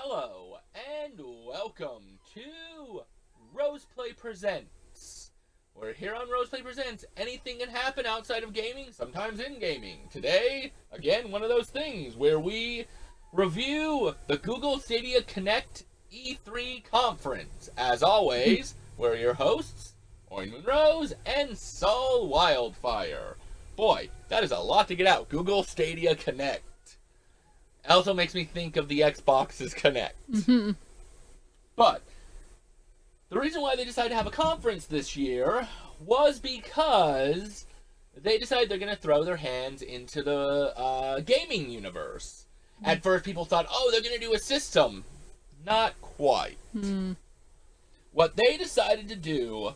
Hello, and welcome to Roseplay Presents. We're here on Roseplay Presents. Anything can happen outside of gaming, sometimes in gaming. Today, again, one of those things where we review the Google Stadia Connect E3 Conference. As always, we're your hosts, Aurian MoonRose and Saul Wildfire. Boy, that is a lot to get out. Google Stadia Connect. Also makes me think of the Xbox's Connect. Mm-hmm. But the reason why they decided to have a conference this year was because they decided they're going to throw their hands into the gaming universe. At first, people thought, oh, they're going to do a system. Not quite. What they decided to do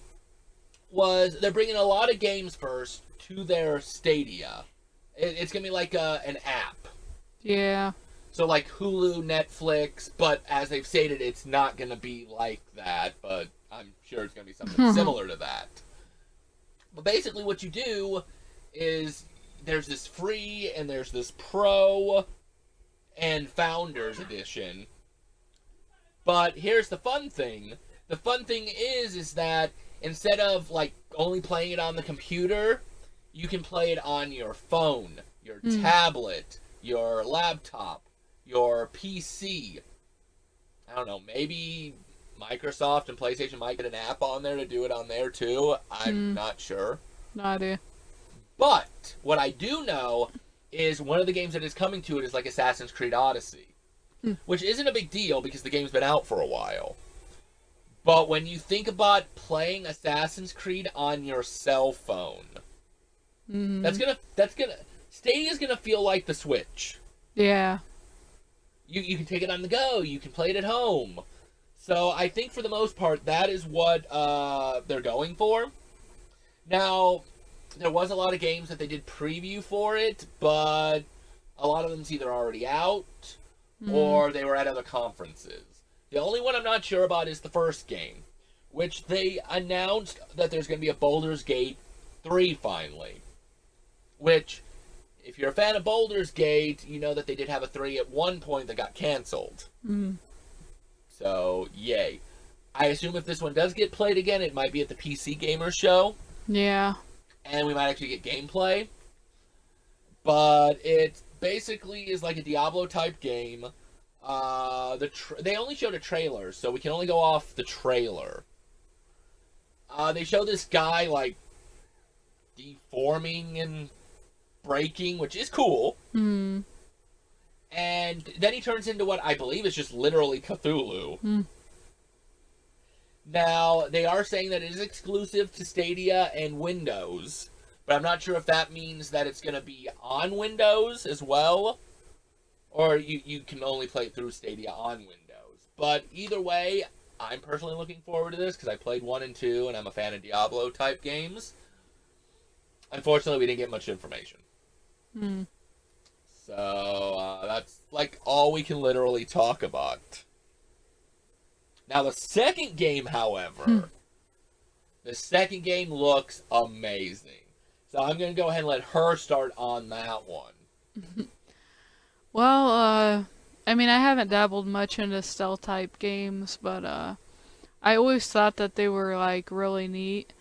was they're bringing a lot of games first to their Stadia. It's going to be like an app. Yeah. So like Hulu, Netflix, but as they've stated, it's not going to be like that, but I'm sure it's going to be something similar to that. But basically what you do is there's this free and there's this pro and founders edition. But here's the fun thing. The fun thing is that instead of like only playing it on the computer, you can play it on your phone, your tablet, your laptop, your PC. I don't know, maybe Microsoft and PlayStation might get an app on there to do it on there too. I'm not sure. No idea. But what I do know is one of the games that is coming to it is like Assassin's Creed Odyssey, which isn't a big deal because the game's been out for a while. But when you think about playing Assassin's Creed on your cell phone, that's gonna Stadia's gonna feel like the Switch. Yeah. You can take it on the go. You can play it at home. So I think for the most part, that is what they're going for. Now, there was a lot of games that they did preview for it, but a lot of them's either already out or they were at other conferences. The only one I'm not sure about is the first game, which they announced that there's going to be a Baldur's Gate 3 finally. Which, if you're a fan of Baldur's Gate, you know that they did have a 3 at one point that got canceled. So, yay. I assume if this one does get played again, it might be at the PC Gamer Show. Yeah. And we might actually get gameplay. But it basically is like a Diablo-type game. They only showed a trailer, so we can only go off the trailer. They show this guy, like, deforming and breaking, which is cool. And then he turns into what I believe is just literally Cthulhu. Now, they are saying that it is exclusive to Stadia and Windows, but I'm not sure if that means that it's going to be on Windows as well, or you can only play it through Stadia on Windows. But either way, I'm personally looking forward to this because I played 1 and 2, and I'm a fan of Diablo-type games. Unfortunately, we didn't get much information. So, that's, like, all we can literally talk about. Now, the second game, however, the second game looks amazing. So, I'm going to go ahead and let her start on that one. Well, I mean, I haven't dabbled much into stealth-type games, but, I always thought that they were, like, really neat.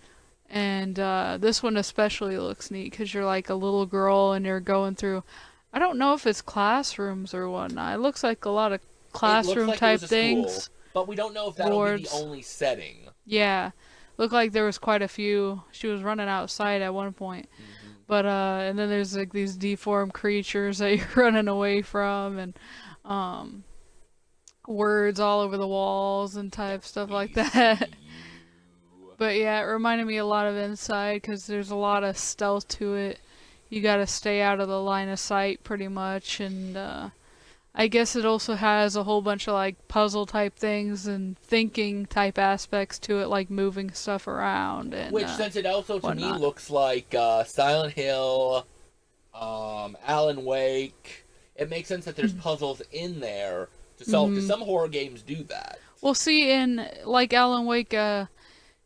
And this one especially looks neat because you're like a little girl and you're going through, I don't know if it's classrooms or whatnot. It looks like a lot of classroom type things. School, but we don't know if that'll be the only setting. Yeah. Looked like there was quite a few. She was running outside at one point. But and then there's like these deformed creatures that you're running away from and words all over the walls and type stuff like that. But yeah, it reminded me a lot of Inside because there's a lot of stealth to it. You gotta stay out of the line of sight pretty much, and I guess it also has a whole bunch of like puzzle type things and thinking type aspects to it, like moving stuff around. And, which, since it also to me whatnot. looks like Silent Hill, Alan Wake, it makes sense that there's puzzles in there to solve, because some horror games do that. Well, see, in like Alan Wake,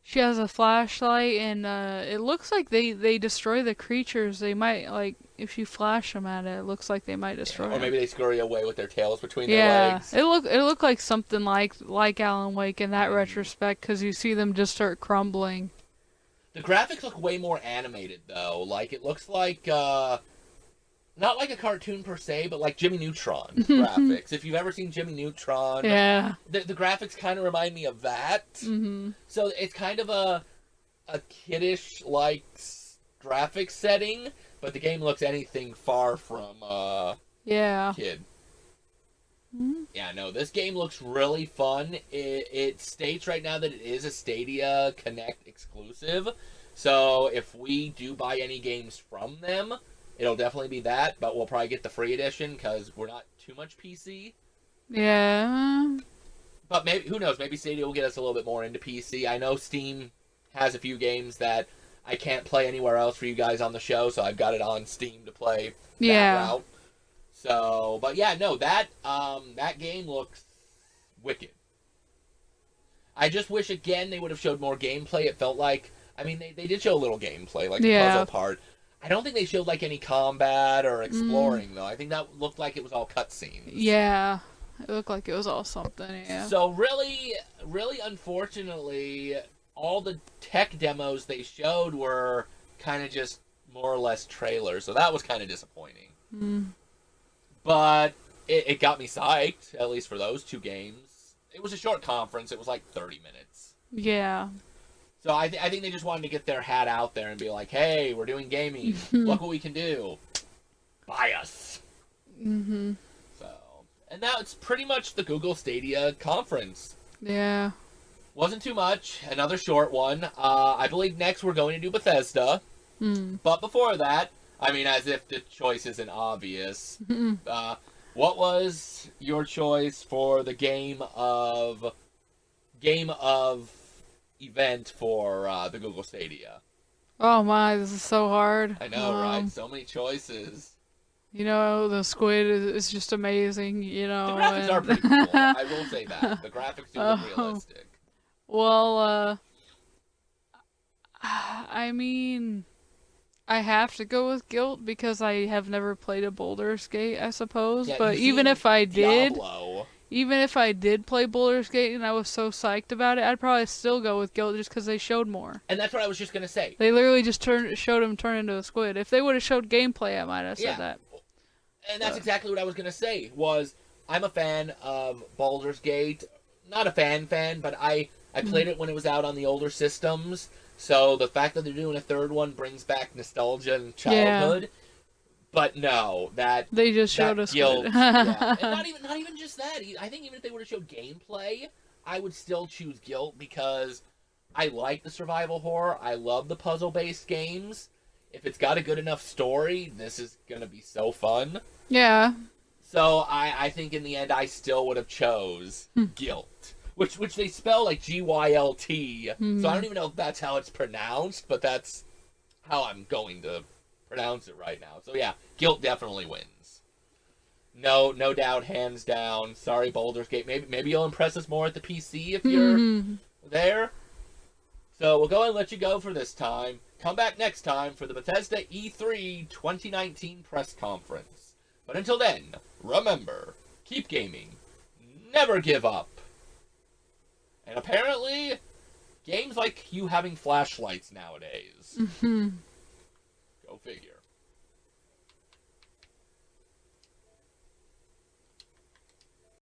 she has a flashlight, and it looks like they destroy the creatures. They might like if you flash them at it, it looks like they might destroy Or it. maybe they scurry away with their tails between their Yeah, legs. it looked like something like Alan Wake in that retrospect, because you see them just start crumbling. The graphics look way more animated, though. Like, it looks like, not like a cartoon per se, but like Jimmy Neutron graphics. If you've ever seen Jimmy Neutron, Yeah. the graphics kind of remind me of that. Mm-hmm. So it's kind of a kiddish, like, graphics setting, but the game looks anything far from, Yeah. kid. Mm-hmm. Yeah, no, this game looks really fun. It states right now that it is a Stadia Connect exclusive. So if we do buy any games from them, it'll definitely be that. But we'll probably get the free edition because we're not too much PC. Yeah. But maybe, who knows, maybe Stadia will get us a little bit more into PC. I know Steam has a few games that I can't play anywhere else for you guys on the show, so I've got it on Steam to play that route. So, but yeah, no, that game looks wicked. I just wish, again, they would have showed more gameplay. It felt like, I mean, they did show a little gameplay, like the puzzle part. I don't think they showed, like, any combat or exploring, though. I think that looked like it was all cutscenes. Yeah. It looked like it was all something, yeah. So, really, really unfortunately, all the tech demos they showed were kind of just more or less trailers, so that was kind of disappointing. Mm. But it got me psyched, at least for those two games. It was a short conference. It was like 30 minutes. Yeah. So I think they just wanted to get their hat out there and be like, hey, we're doing gaming. Look what we can do. Buy us. Mm-hmm. So, and now it's pretty much the Google Stadia conference. Yeah. Wasn't too much. Another short one. I believe next we're going to do Bethesda. Mm. But before that, I mean, as if the choice isn't obvious. What was your choice for the game of event for the Google Stadia? Oh my, this is so hard. I know, right? So many choices. You know, the squid is just amazing, you know. The graphics are pretty cool. I will say that. The graphics do look realistic. Well, I mean, I have to go with Guilt because I have never played a Baldur's Gate, I suppose. Yeah, but you've even seen if I did, Diablo. even if I did play Baldur's Gate and I was so psyched about it, I'd probably still go with Guilt just because they showed more. And that's what I was just gonna say. They literally just showed him turn into a squid. If they would have showed gameplay, I might have said that. And that's exactly what I was gonna say. Was I'm a fan of Baldur's Gate. Not a fan, but I played it when it was out on the older systems. So the fact that they're doing a third one brings back nostalgia and childhood. Yeah. But no, they just showed us Guilt. Yeah. And not even just that. I think even if they would have showed gameplay, I would still choose Guilt because I like the survival horror. I love the puzzle-based games. If it's got a good enough story, this is gonna be so fun. Yeah. So I think in the end I still would have chose Guilt. Which they spell like Gylt. So I don't even know if that's how it's pronounced, but that's how I'm going to pronounce it right now. So yeah, Guilt definitely wins. No doubt, hands down. Sorry, Baldur's Gate. Maybe you'll impress us more at the PC if you're there. So we'll go and let you go for this time. Come back next time for the Bethesda E3 2019 press conference. But until then, remember, keep gaming. Never give up. And apparently, games like you having flashlights nowadays. Go figure.